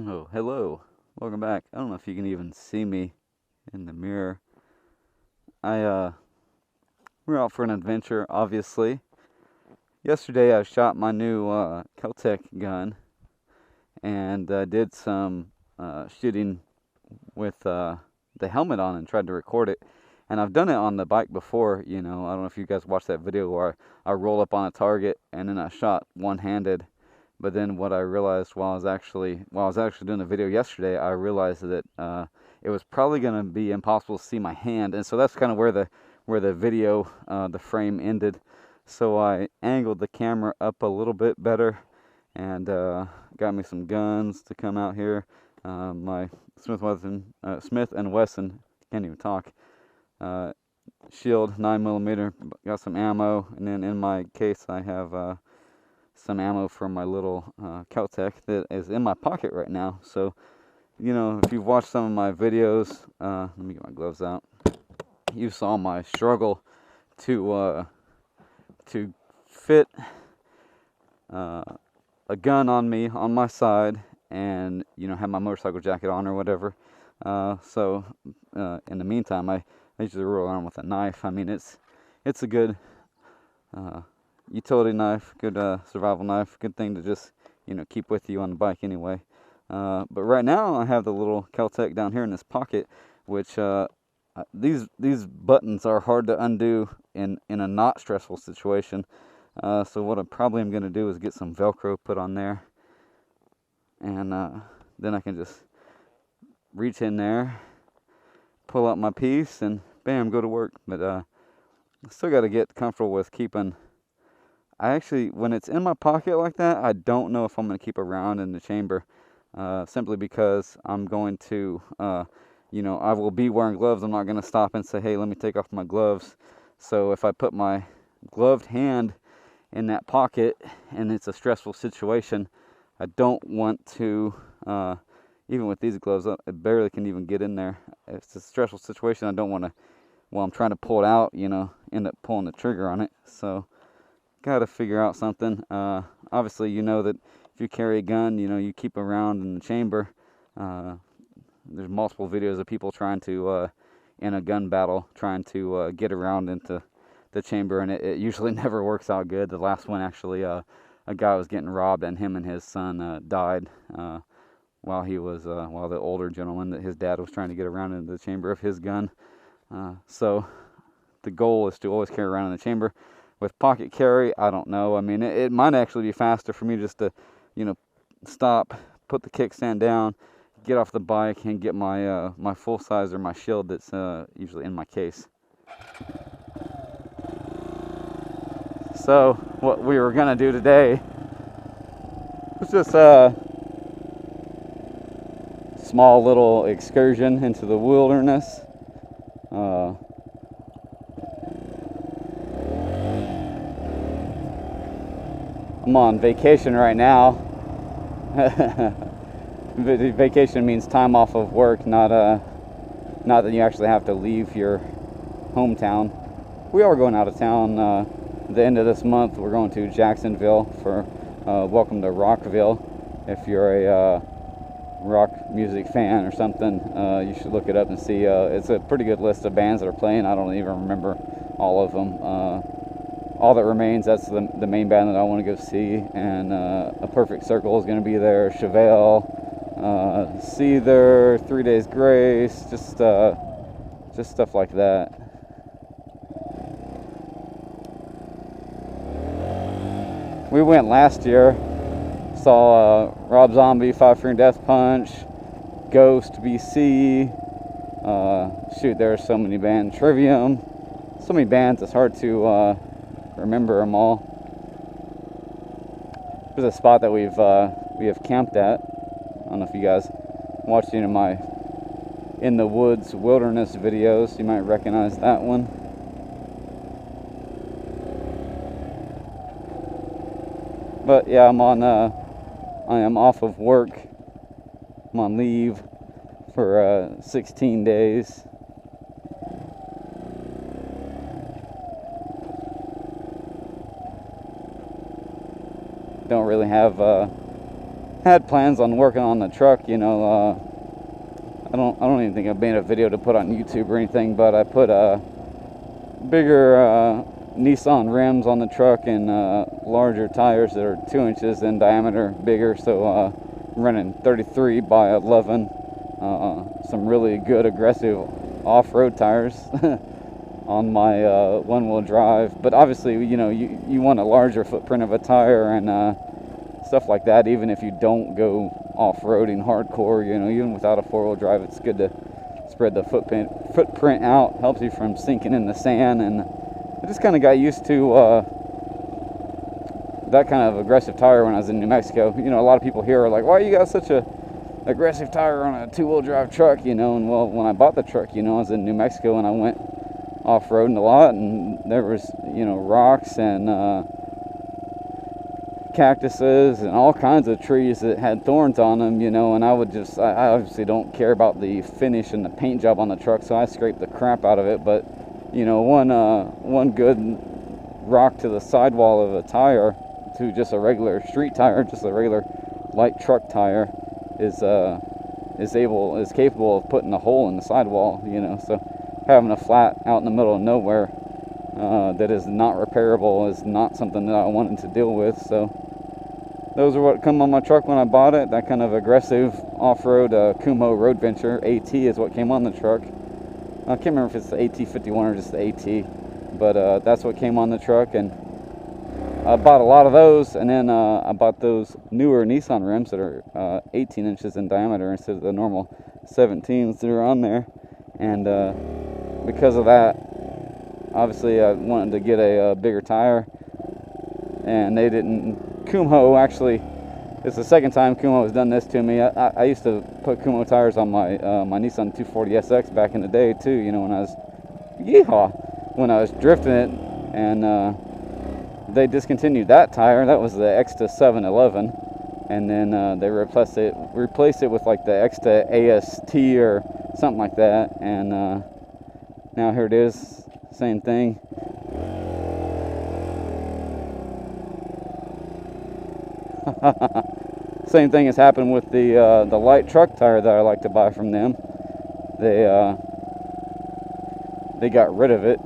Oh, hello. Welcome back. I don't know if you can even see me in the mirror. I we're out for an adventure, obviously. Yesterday I shot my new Kel-Tec gun and did some shooting with the helmet on and tried to record it. And I've done it on the bike before, I don't know if you guys watched that video where I roll up on a target and then I shot one-handed. But then what I realized while I was actually doing the video yesterday, I realized that it was probably going to be impossible to see my hand, and so that's kind of where the video the frame ended. So I angled the camera up a little bit better, and got me some guns to come out here. My Smith and Wesson, can't even talk. Shield 9mm, got some ammo, and then in my case I have some ammo from my little Kel-Tec that is in my pocket right now. So, if you've watched some of my videos, let me get my gloves out. You saw my struggle to fit a gun on me on my side, and have my motorcycle jacket on or whatever. So in the meantime, I usually roll around with a knife. I mean, it's a good utility knife, good survival knife, good thing to just keep with you on the bike anyway. But right now I have the little Kel-Tec down here in this pocket, which these buttons are hard to undo in a not stressful situation. So what I probably am going to do is get some Velcro put on there, and then I can just reach in there, pull out my piece, and bam, go to work. But I still got to get comfortable with keeping. When it's in my pocket like that, I don't know if I'm going to keep a round in the chamber, simply because I'm going to, I will be wearing gloves. I'm not going to stop and say, hey, let me take off my gloves. So if I put my gloved hand in that pocket and it's a stressful situation, I don't want to, even with these gloves, I barely can even get in there. If it's a stressful situation, I don't want to, while I'm trying to pull it out, end up pulling the trigger on it. So got to figure out something. Obviously, that if you carry a gun, you keep a round in the chamber. There's multiple videos of people trying to, in a gun battle, trying to get around into the chamber, and it usually never works out good. The last one, actually, a guy was getting robbed, and him and his son died while the older gentleman, that his dad was trying to get around into the chamber of his gun. So the goal is to always carry around in the chamber. With pocket carry, I don't know. I mean, it might actually be faster for me just to, stop, put the kickstand down, get off the bike, and get my my full size or my shield that's usually in my case. So what we were gonna do today was just a small little excursion into the wilderness. I'm on vacation right now. Vacation means time off of work, not that you actually have to leave your hometown. We are going out of town the end of this month. We're going to Jacksonville for Welcome to Rockville. If you're a rock music fan or something, you should look it up and see. It's a pretty good list of bands that are playing. I don't even remember all of them. All That Remains, that's the main band that I want to go see, and A Perfect Circle is going to be there, Chevelle, Seether, 3 Days Grace, just stuff like that. We went last year, saw Rob Zombie, Five Finger Death Punch, Ghost, BC, there's so many bands, Trivium, so many bands, it's hard to remember them all. There's a spot that we have camped at. I don't know if you guys watched any of my In the Woods Wilderness videos. You might recognize that one. But yeah, I am off of work. I'm on leave for 16 days. Don't really have had plans on working on the truck, you know. I don't even think I've made a video to put on YouTube or anything, but I put bigger Nissan rims on the truck and larger tires that are 2 inches in diameter, bigger. So I'm running 33 by 11, some really good aggressive off-road tires on my one-wheel drive. But obviously, you know, you want a larger footprint of a tire and stuff like that, even if you don't go off-roading hardcore. You know, even without a four-wheel drive, it's good to spread the footprint out. Helps you from sinking in the sand. And I just kind of got used to that kind of aggressive tire when I was in New Mexico. You know, a lot of people here are like, why you got such a aggressive tire on a two-wheel drive truck, you know? And well, when I bought the truck, you know, I was in New Mexico and I went off-roading a lot, and there was, you know, rocks and cactuses and all kinds of trees that had thorns on them, you know, and I obviously don't care about the finish and the paint job on the truck, so I scraped the crap out of it. But, you know, one good rock to the sidewall of a tire to just a regular street tire, just a regular light truck tire, is capable of putting a hole in the sidewall, you know. So having a flat out in the middle of nowhere that is not repairable is not something that I wanted to deal with. So those are what come on my truck when I bought it. That kind of aggressive off-road Kumho Road Venture AT is what came on the truck. I can't remember if it's the AT51 or just the AT, but that's what came on the truck. And I bought a lot of those, and then I bought those newer Nissan rims that are 18 inches in diameter instead of the normal 17s that are on there. And because of that, obviously I wanted to get a bigger tire, and they didn't. Kumho, actually, it's the second time Kumho has done this to me. I used to put Kumho tires on my my Nissan 240SX back in the day too, you know, when I was drifting it, and they discontinued that tire. That was the Exta 711, and then they replaced it with like the Exta AST or something like that, and now here it is, same thing. Same thing has happened with the light truck tire that I like to buy from them. They got rid of it.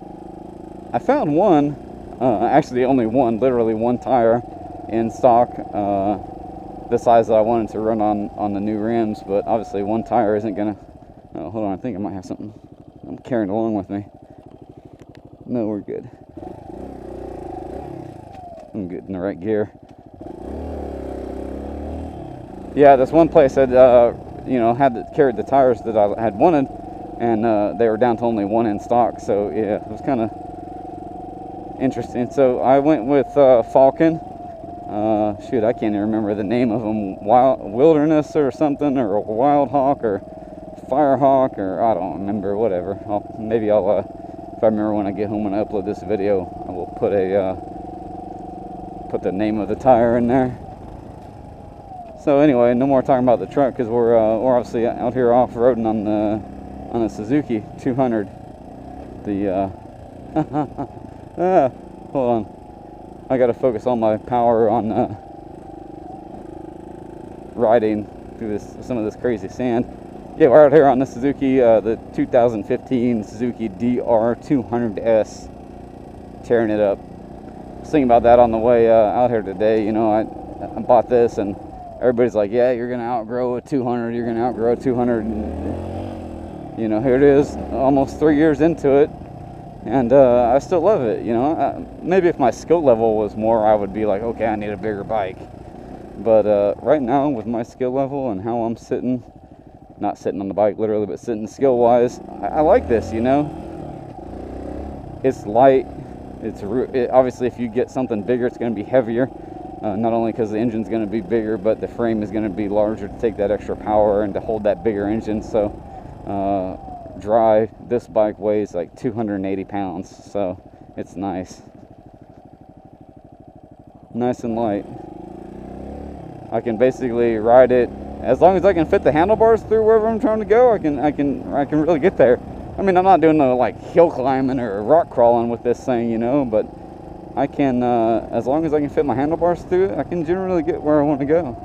I found one, actually only one, literally one tire in stock, the size that I wanted to run on the new rims, but obviously one tire isn't gonna. Oh, hold on, I think I might have something I'm carrying along with me. No, we're good. I'm good in the right gear. Yeah, this one place had, you know, carried the tires that I had wanted, and they were down to only one in stock. So yeah, it was kind of interesting. So I went with Falcon. Shoot, I can't even remember the name of them. Wilderness or something, or Wild Hawk or Firehawk, or I don't remember. Whatever. Maybe I'll if I remember when I get home and I upload this video, I will put the name of the tire in there. So anyway, no more talking about the truck, because we're obviously out here off-roading on the Suzuki 200. The hold on, I got to focus all my power on riding through some of this crazy sand. Yeah, we're out here on the Suzuki, the 2015 Suzuki DR200S, tearing it up. I was thinking about that on the way out here today. You know, I bought this, and everybody's like, yeah, you're going to outgrow a 200, you're going to outgrow a 200. And, you know, here it is, almost 3 years into it, and I still love it, you know. Maybe if my skill level was more, I would be like, okay, I need a bigger bike. But right now, with my skill level and how I'm sitting, not sitting on the bike literally, but sitting skill-wise, I like this, you know. It's light. Obviously, if you get something bigger, it's going to be heavier. Not only because the engine's going to be bigger, but the frame is going to be larger to take that extra power and to hold that bigger engine. So dry, this bike weighs like 280 pounds, so it's nice and light. I can basically ride it as long as I can fit the handlebars through wherever I'm trying to go. I can really get there. I mean, I'm not doing no like hill climbing or rock crawling with this thing, you know, but I can, as long as I can fit my handlebars through it, I can generally get where I want to go.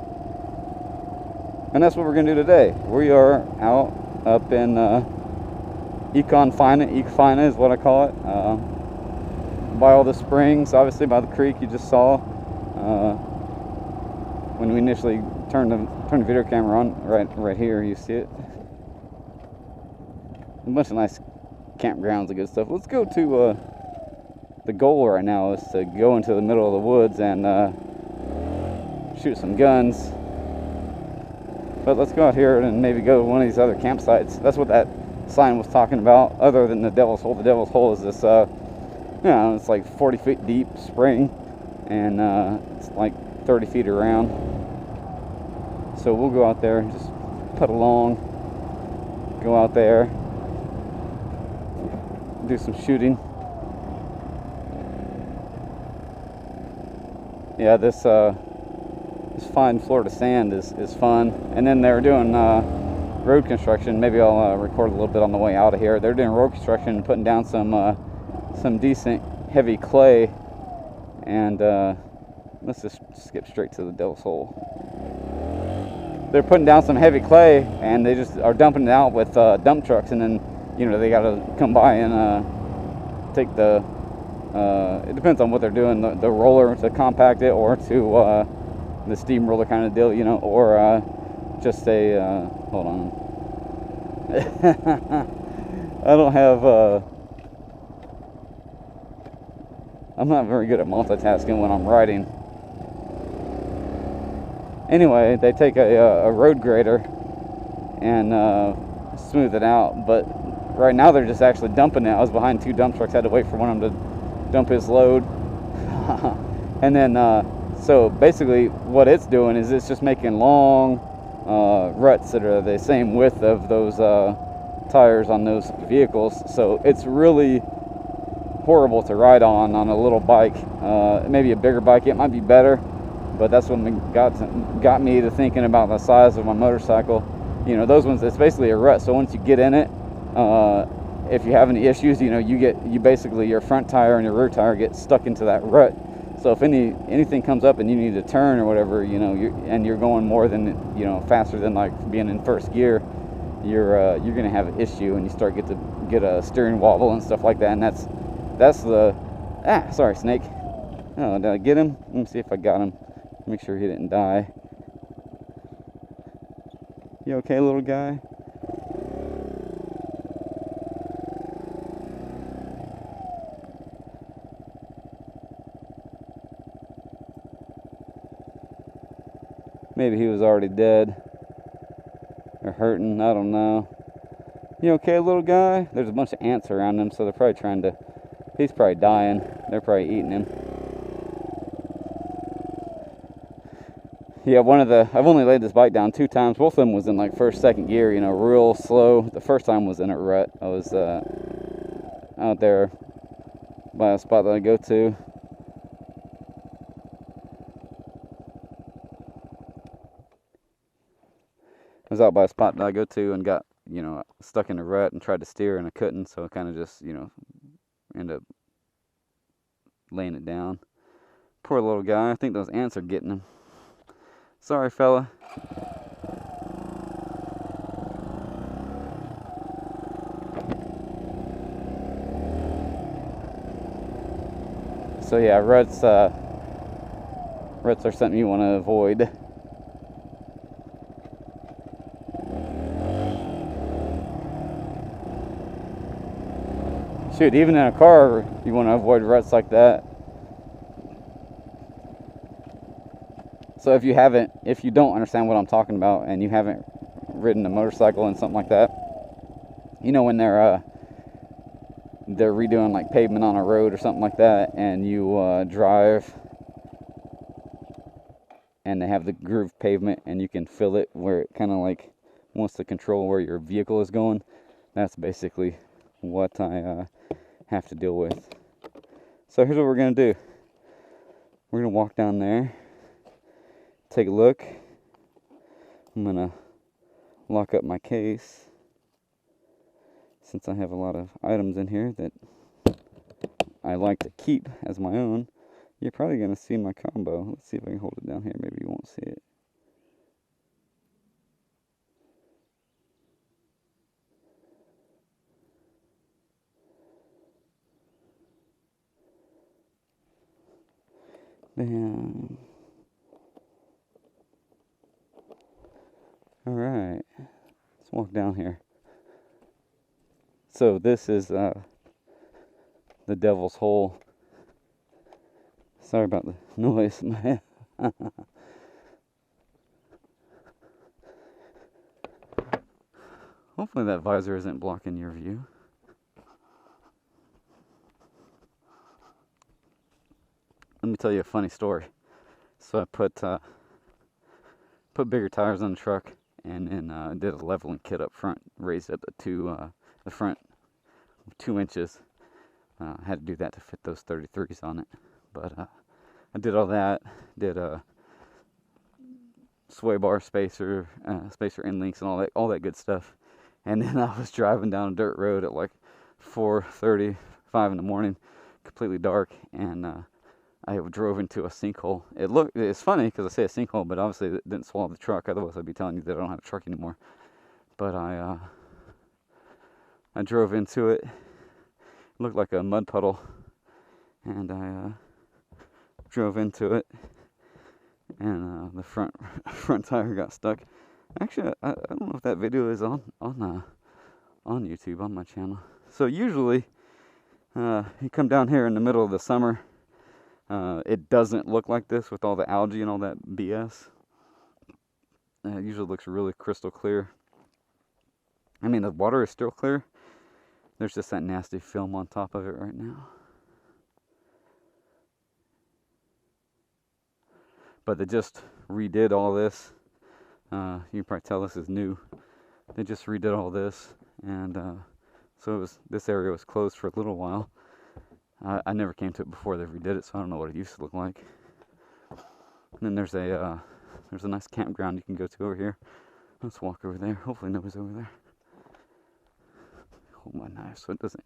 And that's what we're gonna do today. We are out up in Econ-Fina is what I call it. By all the springs, obviously by the creek you just saw. When we initially turned the video camera on, right here, you see it. A bunch of nice campgrounds and good stuff. Let's go to the goal right now is to go into the middle of the woods and shoot some guns. But let's go out here and maybe go to one of these other campsites. That's what that sign was talking about, other than the Devil's Hole. The Devil's Hole is this, you know, it's like 40 feet deep spring, and it's like 30 feet around. So we'll go out there and just put along, go out there, do some shooting. Yeah, this fine Florida sand is fun. And then they're doing road construction. Maybe I'll record a little bit on the way out of here. They're doing road construction and putting down some decent heavy clay. And let's just skip straight to the Devil's Hole. They're putting down some heavy clay, and they just are dumping it out with dump trucks, and then, you know, they got to come by and take the it depends on what they're doing, the roller to compact it, or to the steamroller kind of deal, you know, or just a hold on. I don't have I'm not very good at multitasking when I'm riding. Anyway, they take a road grader and smooth it out, but right now they're just actually dumping it. I was behind two dump trucks, had to wait for one of them to dump his load. And then so basically what it's doing is it's just making long ruts that are the same width of those tires on those vehicles. So it's really horrible to ride on a little bike. Maybe a bigger bike, it might be better. But that's what got me to thinking about the size of my motorcycle. You know, those ones, it's basically a rut. So once you get in it, if you have any issues, you know, you basically, your front tire and your rear tire get stuck into that rut. So if anything comes up and you need to turn or whatever, you know, you're going more than, you know, faster than like being in first gear, you're gonna have an issue, and you start get a steering wobble and stuff like that. And that's the sorry, snake. Oh, did I get him? Let me see if I got him. Make sure he didn't die. You okay, little guy? Maybe he was already dead or hurting, I don't know. You okay, little guy? There's a bunch of ants around him, so they're probably he's probably dying. They're probably eating him. Yeah, I've only laid this bike down 2 times. Both of them was in like first, second gear, you know, real slow. The first time was in a rut. I was out there by a spot that I go to. I was out by a spot that I go to and got, you know, stuck in a rut and tried to steer and I couldn't, so I kind of just, you know, ended up laying it down. Poor little guy. I think those ants are getting him. Sorry, fella. So yeah, ruts are something you want to avoid. Shoot, even in a car, you want to avoid ruts like that. So if you don't understand what I'm talking about, and you haven't ridden a motorcycle and something like that, you know, when they're redoing like pavement on a road or something like that, and you drive, and they have the groove pavement, and you can feel it where it kind of like wants to control where your vehicle is going. That's basically what I have to deal with. So here's what we're gonna do. We're gonna walk down there, take a look. I'm gonna lock up my case, since I have a lot of items in here that I like to keep as my own. You're probably gonna see my combo. Let's see if I can hold it down here. Maybe you won't see it. Bam. Alright, let's walk down here. So this is the Devil's Hole. Sorry about the noise in my head. Hopefully that visor isn't blocking your view. Let me tell you a funny story. So I put bigger tires on the truck, and then did a leveling kit up front, raised up the front 2 inches. Had to do that to fit those 33s on it, but I did all that. Did a sway bar spacer end links and all that good stuff. And then I was driving down a dirt road at like 4:35 in the morning, completely dark, and I drove into a sinkhole. It's funny because I say a sinkhole, but obviously it didn't swallow the truck. Otherwise, I'd be telling you that I don't have a truck anymore. But I drove into it. It looked like a mud puddle, and I drove into it, and the front tire got stuck. Actually, I don't know if that video is on YouTube on my channel. So usually, you come down here in the middle of the summer. It doesn't look like this with all the algae and all that BS. It usually looks really crystal clear. I mean, the water is still clear. There's just that nasty film on top of it right now. But they just redid all this. You can probably tell this is new. They just redid all this, and so this area was closed for a little while. I never came to it before they redid it, so I don't know what it used to look like. And then there's a nice campground you can go to over here. Let's walk over there. Hopefully nobody's over there. Hold my knife so it doesn't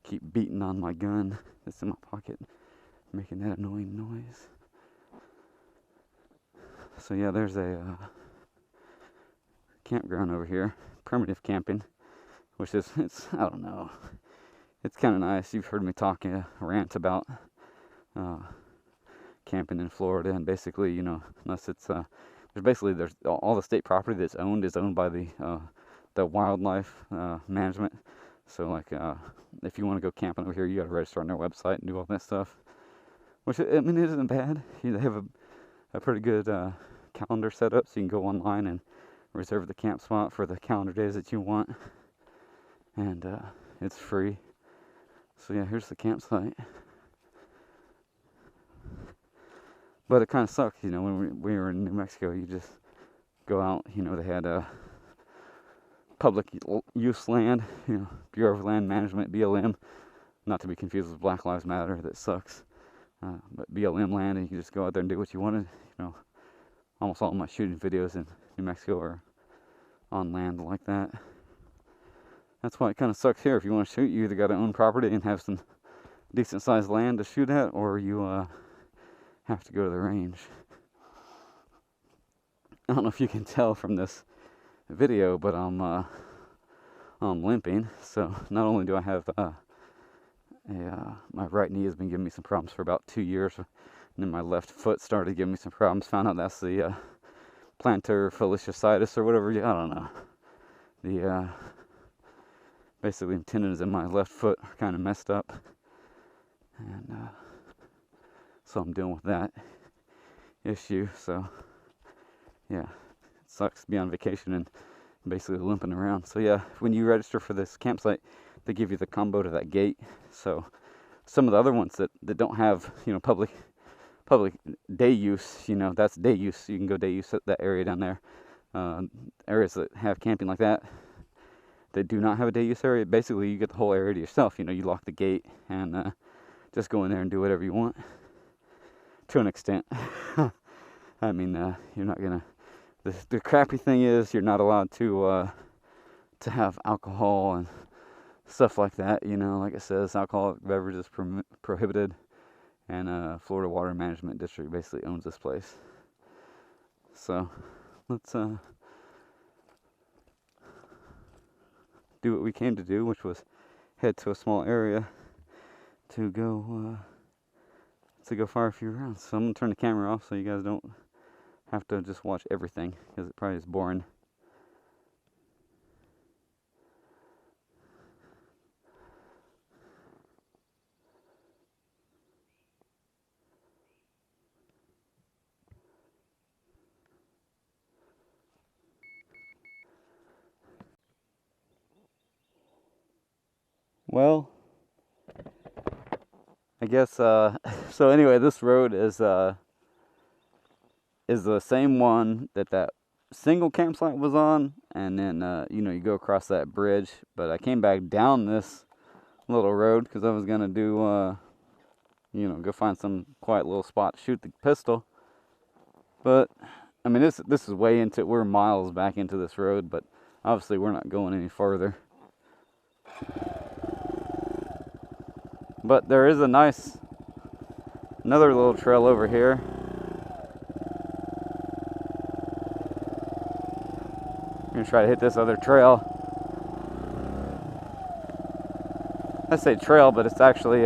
keep beating on my gun that's in my pocket, making that annoying noise. So yeah, there's a campground over here, primitive camping, which is, I don't know, it's kind of nice. You've heard me rant about camping in Florida, and basically, unless it's there's all the state property that's owned is owned by the wildlife management. So like, if you want to go camping over here, you got to register on their website and do all that stuff. Which, I mean, it isn't bad. They have a pretty good calendar set up, so you can go online and reserve the camp spot for the calendar days that you want, and it's free. So yeah, here's the campsite. But it kind of sucks, when we were in New Mexico, you just go out, they had public use land, Bureau of Land Management, BLM, not to be confused with Black Lives Matter, that sucks. But BLM land, and you can just go out there and do what you wanted. Almost all of my shooting videos in New Mexico are on land like that. That's why it kind of sucks here. If you want to shoot, you either got to own property and have some decent sized land to shoot at, or you have to go to the range. I don't know if you can tell from this video, but I'm limping. So not only do I have my right knee has been giving me some problems for about 2 years, and then my left foot started giving me some problems. Found out that's the plantar fasciitis or whatever. I don't know. The basically tendons in my left foot are kind of messed up, and so I'm dealing with that issue. So yeah, it sucks to be on vacation and basically limping around. So yeah, when you register for this campsite, they give you the combo to that gate. So some of the other ones that don't have public day use, that's day use. You can go day use at that area down there. Areas that have camping like that, they do not have a day use area. Basically, you get the whole area to yourself. You lock the gate and just go in there and do whatever you want. To an extent. I mean, you're not gonna. The crappy thing is you're not allowed to have alcohol and stuff like that. Like it says, alcoholic beverages prohibited, and Florida Water Management District basically owns this place. So let's do what we came to do, which was head to a small area to go to go fire a few rounds. So I'm gonna turn the camera off so you guys don't have to just watch everything, because it probably is boring. Well, I guess so anyway, this road is the same one that single campsite was on, and then you know, you go across that bridge. But I came back down this little road because I was gonna do you know, go find some quiet little spot to shoot the pistol. But I mean, this is way into, we're miles back into this road, but obviously we're not going any further. But there is another little trail over here. I'm gonna try to hit this other trail. I say trail, but it's actually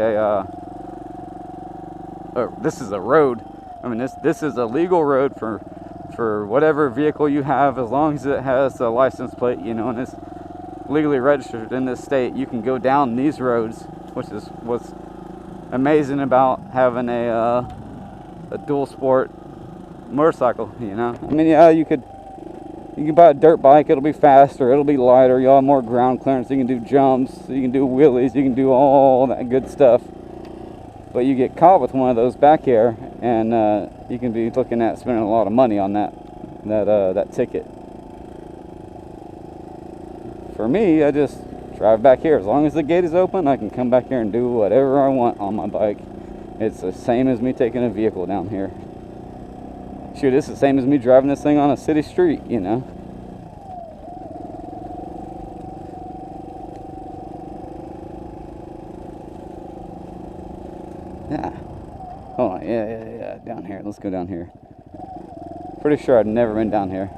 this is a road. I mean, this is a legal road for whatever vehicle you have, as long as it has a license plate, you know, and it's legally registered in this state. You can go down these roads, which is what's amazing about having a dual sport motorcycle, you know. I mean, yeah, you can buy a dirt bike, it'll be faster, it'll be lighter, you'll have more ground clearance, you can do jumps, you can do wheelies, you can do all that good stuff. But you get caught with one of those back here, and you can be looking at spending a lot of money on that ticket. For me, I just drive back here. As long as the gate is open, I can come back here and do whatever I want on my bike. It's the same as me taking a vehicle down here. Shoot, it's the same as me driving this thing on a city street, you know. Yeah. Hold on. Yeah. Down here. Let's go down here. Pretty sure I'd never been down here.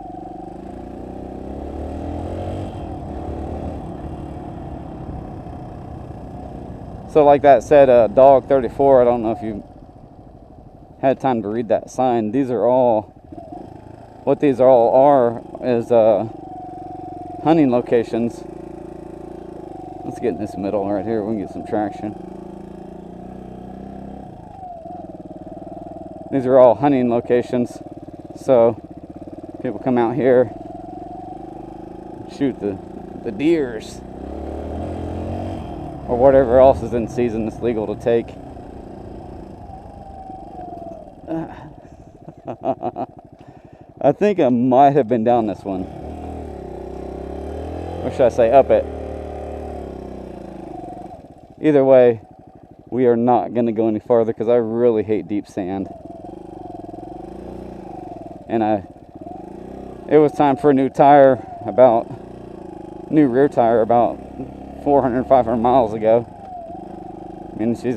So like that said, dog 34, I don't know if you had time to read that sign. These are all, what these all are is hunting locations. Let's get in this middle right here, we can get some traction. These are all hunting locations, so people come out here, shoot the deers, or whatever else is in season that's legal to take. I think I might have been down this one. Or should I say up it? Either way, we are not going to go any farther because I really hate deep sand. And it was time for a new rear tire about 400, 500 miles ago. And she's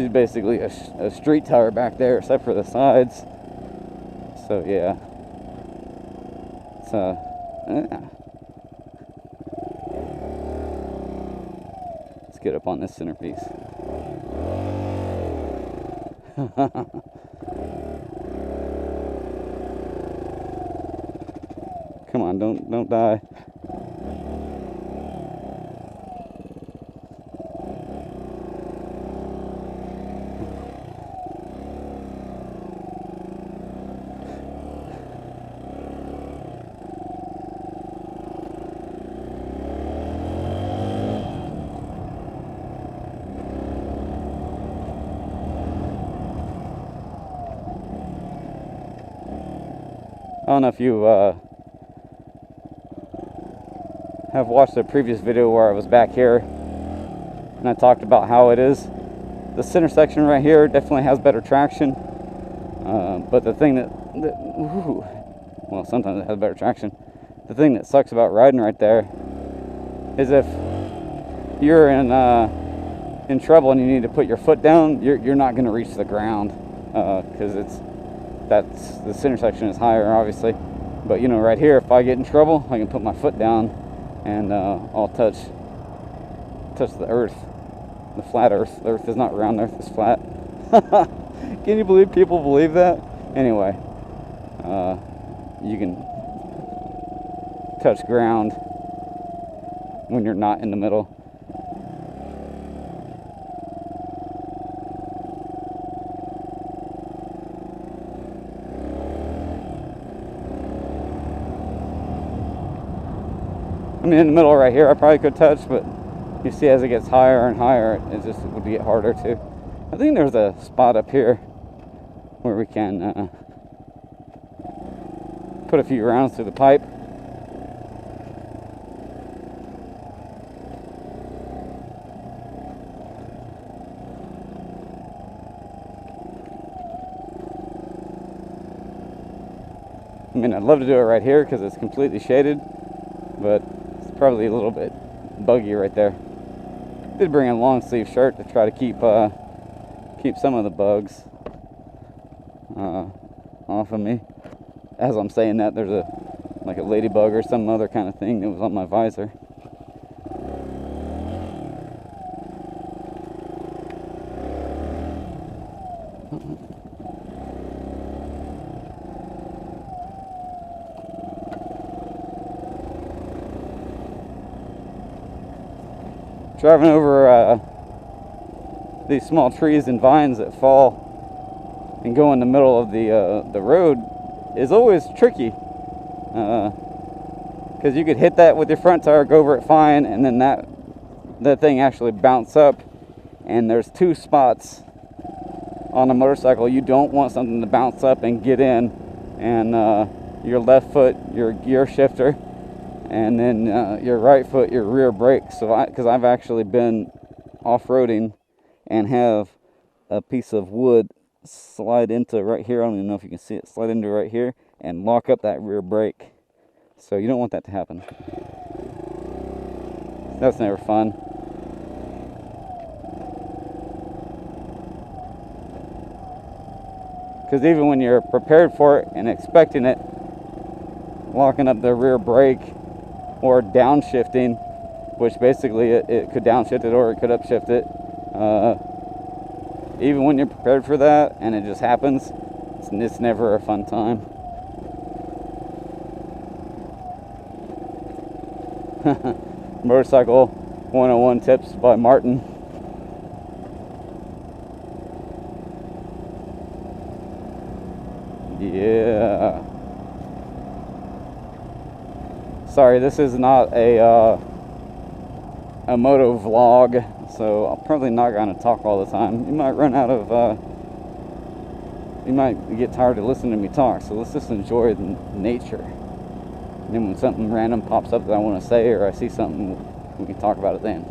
basically a street tire back there, except for the sides. So yeah. Let's get up on this centerpiece. Come on, don't die. I don't know if you have watched the previous video where I was back here and I talked about how it is. The center section right here definitely has better traction, but the thing well, sometimes it has better traction. The thing that sucks about riding right there is if you're in trouble and you need to put your foot down, you're not going to reach the ground because the center section is higher, obviously. But you know, right here, if I get in trouble, I can put my foot down and I'll touch the earth, the flat earth. The earth is not round, the earth is flat. Can you believe people believe that? Anyway, you can touch ground when you're not in the middle. I mean, in the middle right here, I probably could touch, but you see as it gets higher and higher, it just would get harder too. I think there's a spot up here where we can put a few rounds through the pipe. I mean, I'd love to do it right here because it's completely shaded, but it's probably a little bit buggy right there. Did bring a long sleeve shirt to try to keep some of the bugs off of me. As I'm saying that, there's like a ladybug or some other kind of thing that was on my visor. Driving over these small trees and vines that fall and go in the middle of the road is always tricky, because you could hit that with your front tire, go over it fine, and then that thing actually bounce up, and there's two spots on a motorcycle you don't want something to bounce up and get in, and your left foot, your gear shifter, and then your right foot, your rear brake. So because I've actually been off-roading and have a piece of wood slide into right here, I don't even know if you can see it, slide into right here and lock up that rear brake. So you don't want that to happen. That's never fun. Because even when you're prepared for it and expecting it, locking up the rear brake or downshifting, which basically it could downshift it or it could upshift it. Even when you're prepared for that and it just happens, it's never a fun time. Motorcycle 101 tips by Martin. Yeah. Sorry, this is not a moto vlog, so I'm probably not going to talk all the time. You might run out of, you might get tired of listening to me talk, so let's just enjoy the nature. And then when something random pops up that I want to say, or I see something, we can talk about it then.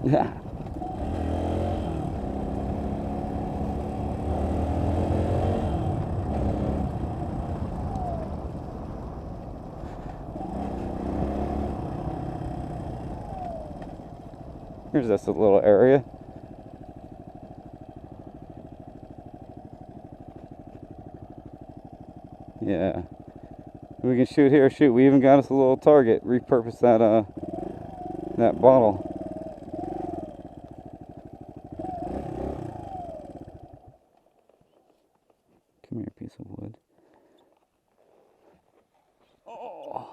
Yeah. Here's this little area. Yeah. We can shoot here, shoot. We even got us a little target. Repurpose that bottle. Come here, piece of wood. Oh.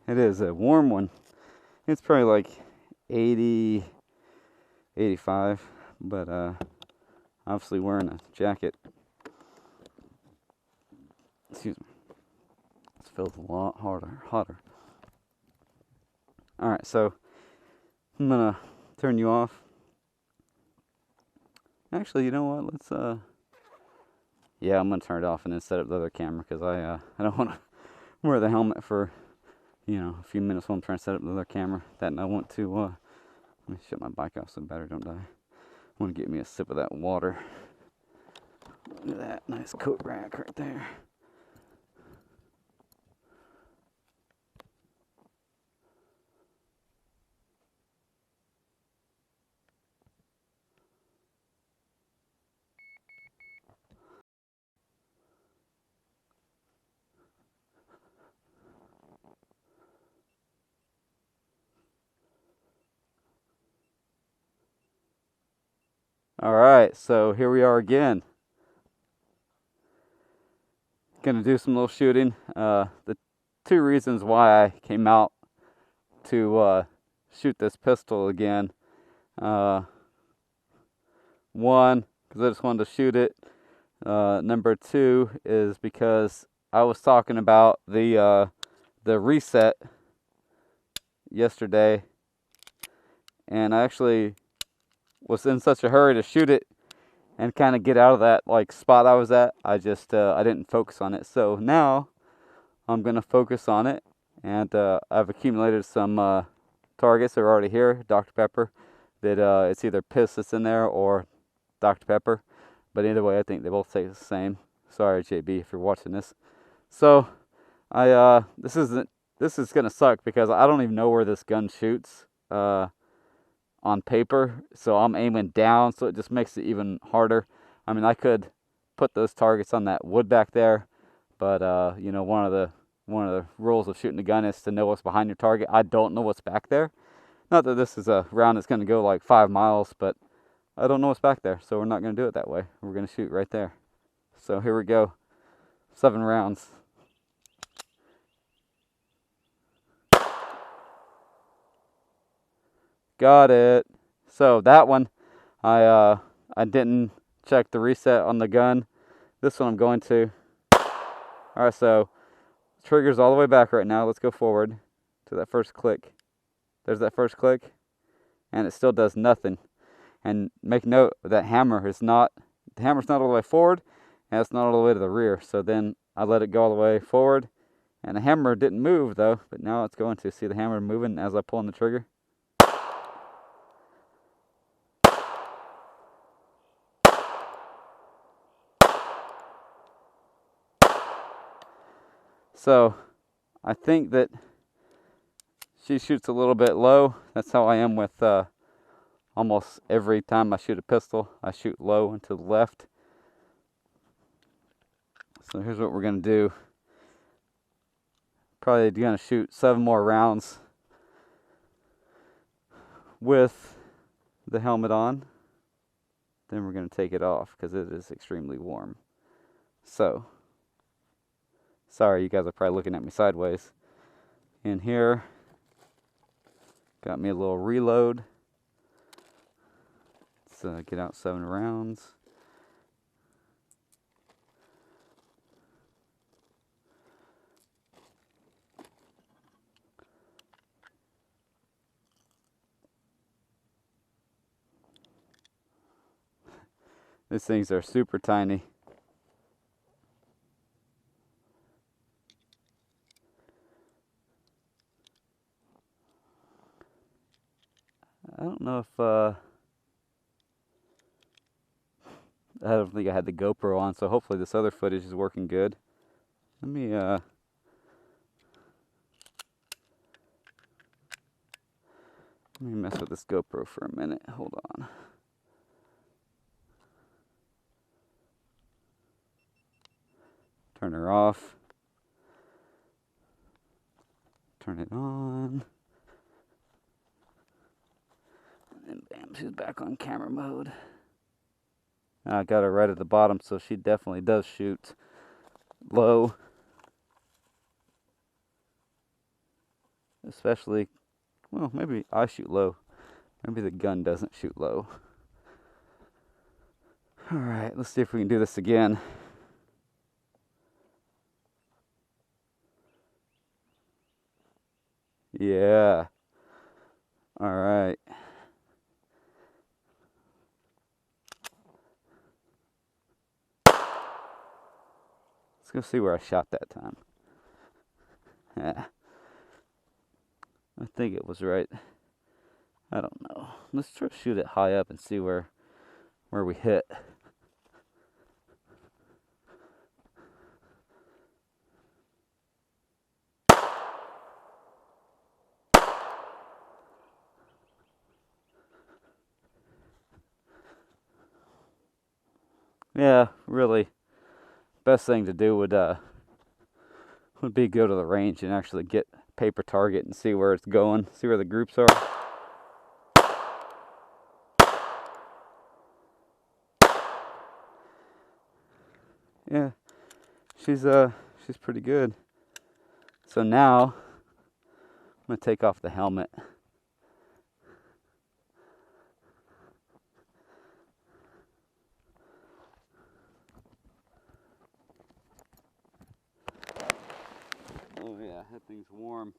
It is a warm one. It's probably like 80, 85, but obviously wearing a jacket. Excuse me. This feels a lot hotter. Alright, so I'm gonna turn you off Actually, you know what? Let's yeah, I'm gonna turn it off and then set up the other camera because I don't want to wear the helmet for a few minutes while I'm trying to set up the other camera. That and I want to let me shut my bike off so the battery don't die. I want to get me a sip of that water. Look at that nice coat rack right there. All right, so here we are again. Gonna do some little shooting. The two reasons why I came out to shoot this pistol again. One, because I just wanted to shoot it. Number two is because I was talking about the reset yesterday, and I actually was in such a hurry to shoot it and kind of get out of that like spot I was at. I didn't focus on it. So now I'm gonna focus on it, and I've accumulated some targets that are already here. Dr. Pepper. That it's either piss that's in there or Dr. Pepper, but either way, I think they both taste the same. Sorry, JB, if you're watching this. So this is gonna suck because I don't even know where this gun shoots on paper, so I'm aiming down, so it just makes it even harder. I mean, I could put those targets on that wood back there, but one of the rules of shooting a gun is to know what's behind your target. I don't know what's back there. Not that this is a round that's going to go like 5 miles, but I don't know what's back there, so we're not going to do it that way. We're going to shoot right there. So here we go. 7 rounds. Got it. So that one, I didn't check the reset on the gun. This one I'm going to. All right, so trigger's all the way back right now. Let's go forward to that first click. There's that first click, and it still does nothing. And make note that the hammer's not all the way forward, and it's not all the way to the rear. So then I let it go all the way forward, and the hammer didn't move though, but now it's going to. See the hammer moving as I pull on the trigger? So I think that she shoots a little bit low. That's how I am with almost every time I shoot a pistol. I shoot low and to the left. So here's what we're going to do. Probably going to shoot 7 more rounds with the helmet on. Then we're going to take it off because it is extremely warm. So, sorry, you guys are probably looking at me sideways. In here, got me a little reload. Let's get out 7 rounds. These things are super tiny. I don't know if I don't think I had the GoPro on, so hopefully this other footage is working good. Let me mess with this GoPro for a minute. Hold on. Turn her off. Turn it on. And bam, she's back on camera mode. I got her right at the bottom, so she definitely does shoot low. Especially, well, maybe I shoot low. Maybe the gun doesn't shoot low. Alright, let's see if we can do this again. Yeah. Alright. Let's go see where I shot that time. Yeah. I think it was right. I don't know. Let's try to shoot it high up and see where we hit. Yeah, really, best thing to do would be go to the range and actually get paper target and see where it's going, see where the groups are. Yeah, she's pretty good. So now I'm gonna take off the helmet. Oh yeah, that thing's warm.